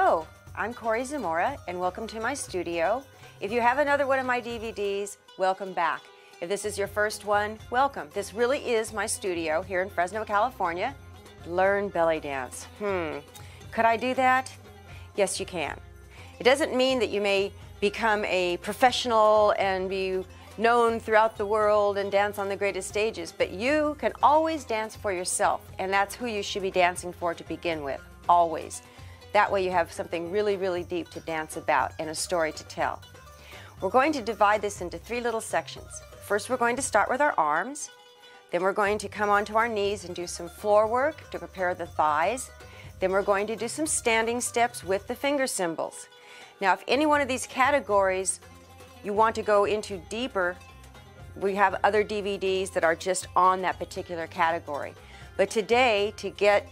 Hello, I'm Cory Zamora and welcome to my studio. If you have another one of my DVDs, welcome back. If this is your first one, welcome. This really is my studio here in Fresno, California. Learn belly dance. Could I do that? Yes, you can. It doesn't mean that you may become a professional and be known throughout the world and dance on the greatest stages, but you can always dance for yourself, and that's who you should be dancing for to begin with, always. That way you have something really, really deep to dance about and a story to tell. We're going to divide this into 3 little sections. First, we're going to start with our arms. Then we're going to come onto our knees and do some floor work to prepare the thighs. Then we're going to do some standing steps with the finger cymbals. Now, if any one of these categories you want to go into deeper, we have other DVDs that are just on that particular category. But today, to get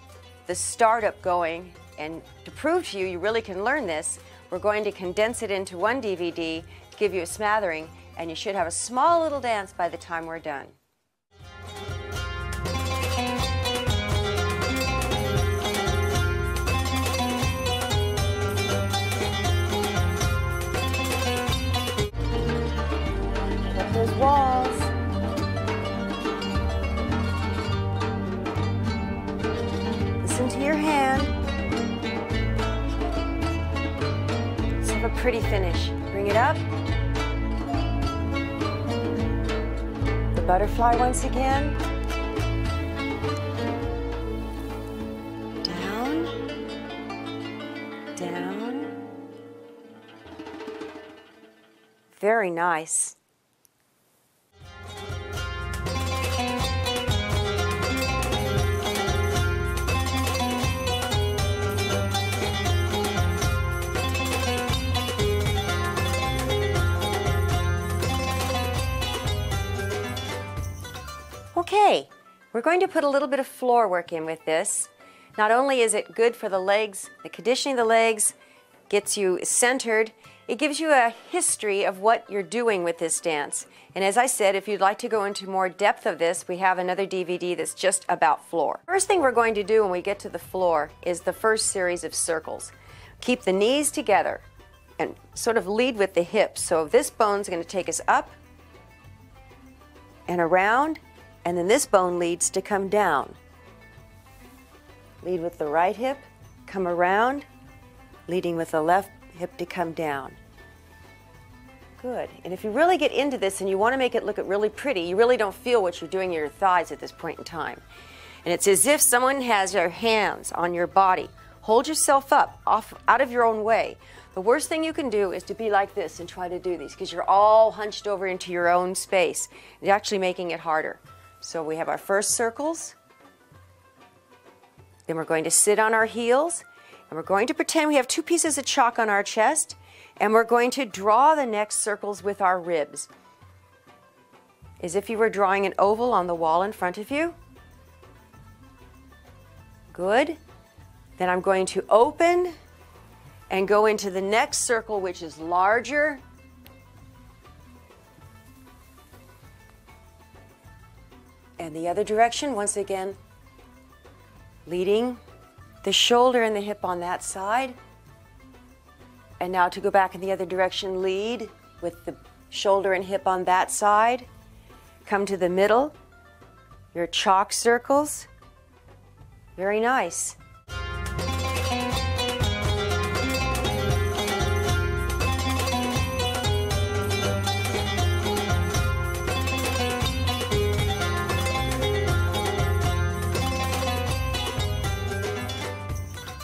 the startup going and to prove to you you really can learn this, we're going to condense it into one DVD to give you a smattering, and you should have a small little dance by the time we're done. Up those walls. Listen to your hand. Let's have a pretty finish. Bring it up. The butterfly once again. Down. Down. Very nice. Okay, we're going to put a little bit of floor work in with this. Not only is it good for the legs, the conditioning of the legs gets you centered, it gives you a history of what you're doing with this dance. And as I said, if you'd like to go into more depth of this, we have another DVD that's just about floor. First thing we're going to do when we get to the floor is the first series of circles. Keep the knees together and sort of lead with the hips. So this bone's going to take us up and around, and then this bone leads to come down. Lead with the right hip, come around, leading with the left hip to come down. Good. And if you really get into this and you want to make it look really pretty, you really don't feel what you're doing in your thighs at this point in time. And it's as if someone has their hands on your body. Hold yourself up, out of your own way. The worst thing you can do is to be like this and try to do these, because you're all hunched over into your own space. You're actually making it harder. So we have our first circles. Then we're going to sit on our heels. And we're going to pretend we have 2 pieces of chalk on our chest, and we're going to draw the next circles with our ribs, as if you were drawing an oval on the wall in front of you. Good. Then I'm going to open and go into the next circle, which is larger. And the other direction, once again, leading the shoulder and the hip on that side. And now to go back in the other direction, lead with the shoulder and hip on that side. Come to the middle, your chalk circles. Very nice.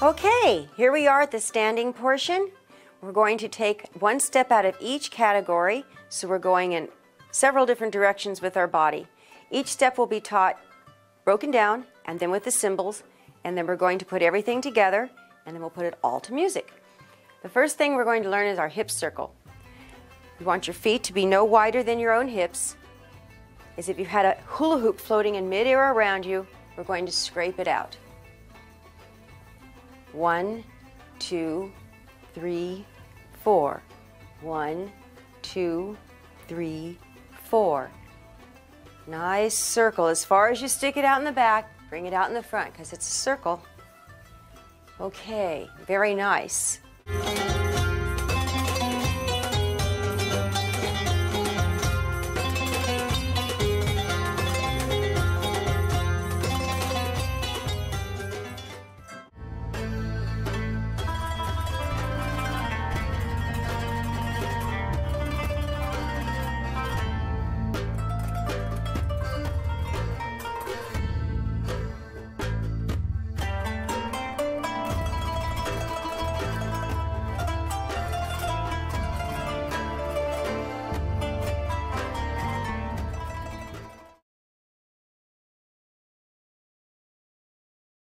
Okay, here we are at the standing portion. We're going to take one step out of each category, so we're going in several different directions with our body. Each step will be taught broken down, and then with the cymbals, and then we're going to put everything together, and then we'll put it all to music. The first thing we're going to learn is our hip circle. You want your feet to be no wider than your own hips. As if you had a hula hoop floating in midair around you, we're going to scrape it out. 1, 2, 3, 4. 1, 2, 3, 4. Nice circle. As far as you stick it out in the back, bring it out in the front because it's a circle. Okay, very nice.